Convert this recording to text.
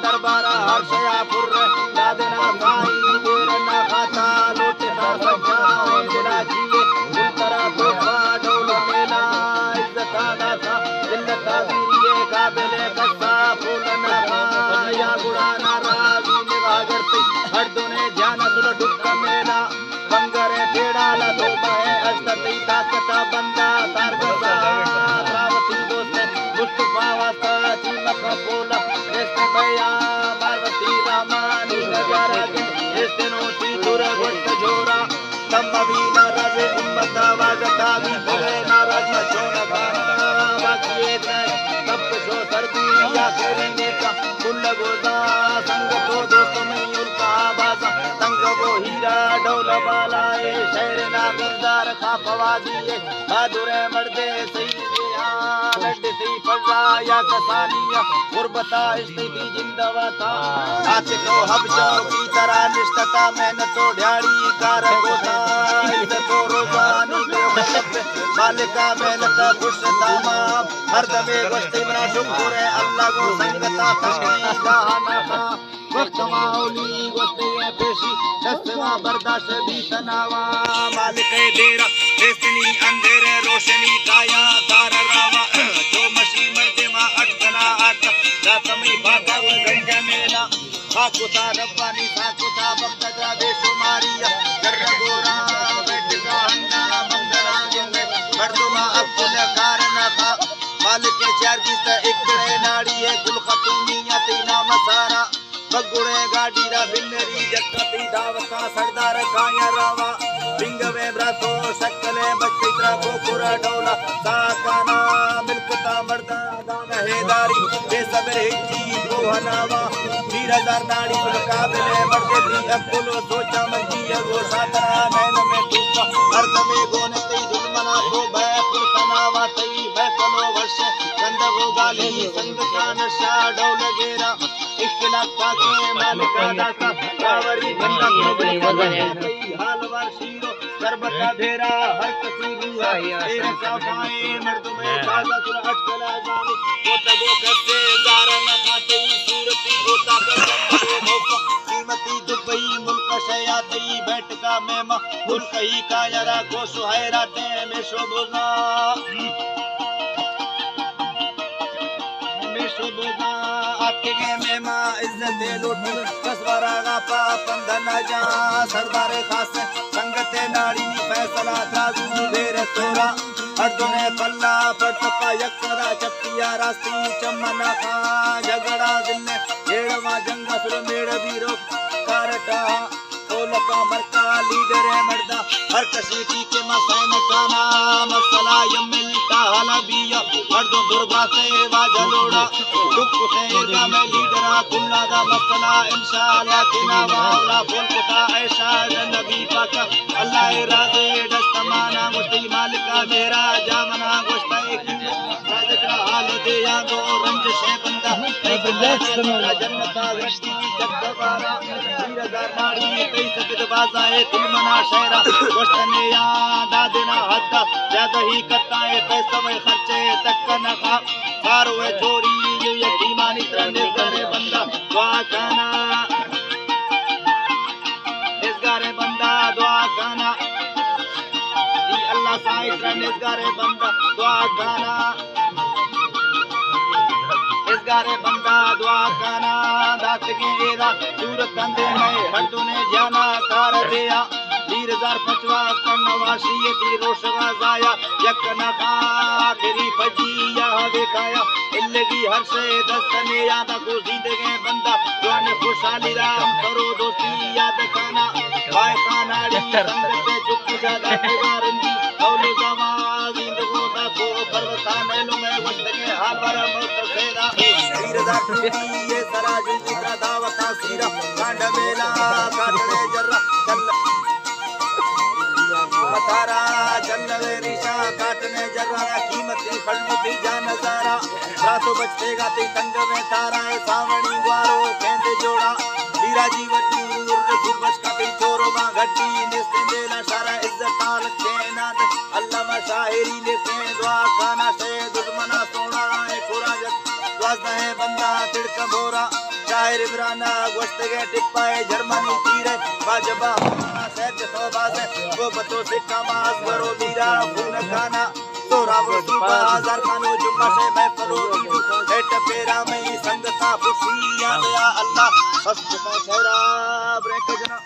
दरबारा हर्षयापुर दादना साई देर न खाता लूटता सजाए बिना जिए उतरा तोहफा डोल मेला इज्जता दाता जिल्लता वीरिये काबिले कस्सा फूल न या गुड़ाना राजी निगाह करती हर दुने ध्यान तुल डुक्क मेला बंगरे टेड़ाला तो बहे अस्तती ताकता बंदा तारगसा रावती दोस्त मुस्तफा वास्ता चीमक फूल भैया पार्वती रामानी नजारा के एस्तेनोटी दूर गोष्ट जोरा तम्बी न रवे उम्मता वाजता भी भले न रज जोना बाकी तब शो सर्दी या खेलने का कुल गोदा संग तो दोस्तों में उनका बाजा संग वो हीरा डोल वाला है शहर ना गद्दार खा फवादी बहादुर मर्दे सही लड्डती फजा या कसानिया गुरबता स्थिति जिंदवता आते को हबशो की तरह निष्ठता मेहनत तो ढाड़ी कार गोता इज्जतो रोजानी को मालिका मेहनत खुश तमाम हर दमे गोश्ती मना शुक्र है अल्लाह को संगता तकनी कहाना था वक्त माहौली गोश्ती है पेशी दस्तवा बर्दाश्त भी तनावा मालिक देरा दस्तनी अंधेरे रोशनी काया तार रावा जो मशी मर्दे मा अटकना आता दातमी बागा गंजा मेला हाकुता रब्बानी साकुता बक्तदा बेशुमारिया जर्रगोरा बेटका हन्ना मंगला जिंदे मर्दुमा अब्दुल कारना था मालिक चार की एकड़े नाड़ी है गुल खतूनिया तीना मसारा बगुड़े गाड़ी रा बिन्नरी जक्कती दावता सरदार काया रावा बिंगवे ब्रातो शकले बच्चित्रा गोपुरा डोला साकाना मिलकता मर्दा दान हेदारी बेसबर हिज्जी को हनावा 2000 नाड़ी मुकाबले मर्दे दी अब्दुल सोचा मंजी गो सातरा नैन में टूका हर दमे गोनती दुश्मना को बैपुर तनावा तई बैकलो वर्ष गंदगो गाली संगता नशा डोल गेरा इख्तिलाफ के मालिका दाता कावरी बंदा को हालवार शीरो सरबता धेरा हर कसीबू तेरे काफाए मर्द में बाजा तुर अटकला जानी कोतगो कसे जार न खाते सूरती होता कर मौका कीमती दुबई मुल्क शयाती बैठका मेमा मुल्क ही का यारा को सुहायरा ते में शोभना शोभना आपके में मां इज्जत लूट कसवरा गापा पंधन जा सरदार खास संगते नाड़ी फैसला ताजू देर तोरा अर्जुने पल्ला पटपा यकरा चप्पिया रास्ती चमना खा झगड़ा दिल्ले येड़वा जंग सुर मेड़ वीरो कारटा कोलका मरका लीडर है मर्दा हर कशीटी के मसैन का नाम सलाय मिलता हलबिया मर्दों दुर्गा से वाजलोड़ा दुख से का मैं लीडरा कुल्ला दा मसला इंशाअल्लाह के नावाला बोलता ऐशा नबी पाक अल्लाह राज़े दस्तमाना मुस्ती मालिका मेरा जामना गोश्ते की राज़का हाल दे या दो रंज से बंदा जन्नता रश्ती जगदवारा 2000 नाड़ी कई सकद बाजाए तुलमना शहरा गोश्तने या दादना हद ज्यादा ही करता है पैसा में खर्चे तक न खा सारो है चोरी ये यतीमानी तरने करे बंदा दुआ करना इस गारे बंदा दुआ करना ये अल्लाह साईं तरने गारे बंदा दुआ करना इस गारे बंदा दुआ करना दात की एरा सूरत कंधे में हर तूने जाना कर दिया 2005 कन्नवाशी की रोशगा जाया यक न आखिरी फजी या दिखाया इल्लगी हर से दस्तने याद को जिंदगी बंदा जोन खुशहाली राम करो दोस्ती याद खाना भाई खाना संगत चुप ज्यादा गुजारंदी औलो जवाज इंदगो दा को पर्वता मेलो में वक्त के हाल वर मौत सेरा 2000 ये सराज जित्रा दावता सीरा कांड मेला काटने जर्रा चल मतारा जन्नवे रिशा काटने जर्रा कीमती खलमुती जा नजारा रातों बचते गाती तंग में तारा सावणी ग्वारो केंद्र जोड़ा हीरा जीवन दूर सुबस का घटी चोरो मां घटी निस्ते ना सारा इज्जत आल केना अल्लामा शायरी लिखे दुआ खाना से दुश्मना सोना है खुराजत वास्ता है बंदा तिड़क बोरा शायर इमराना गोश्त के टिप्पाए जर्मनी तीरे बाजबा सहज तौबा से वो बतो से कमास करो मीरा खून खाना तोरा वो सुबह हजार खानो जुम्मा से मैं फलो वीडू हेट पेरा में संगता खुशी या अल्लाह बस शहरा ब्रेक जना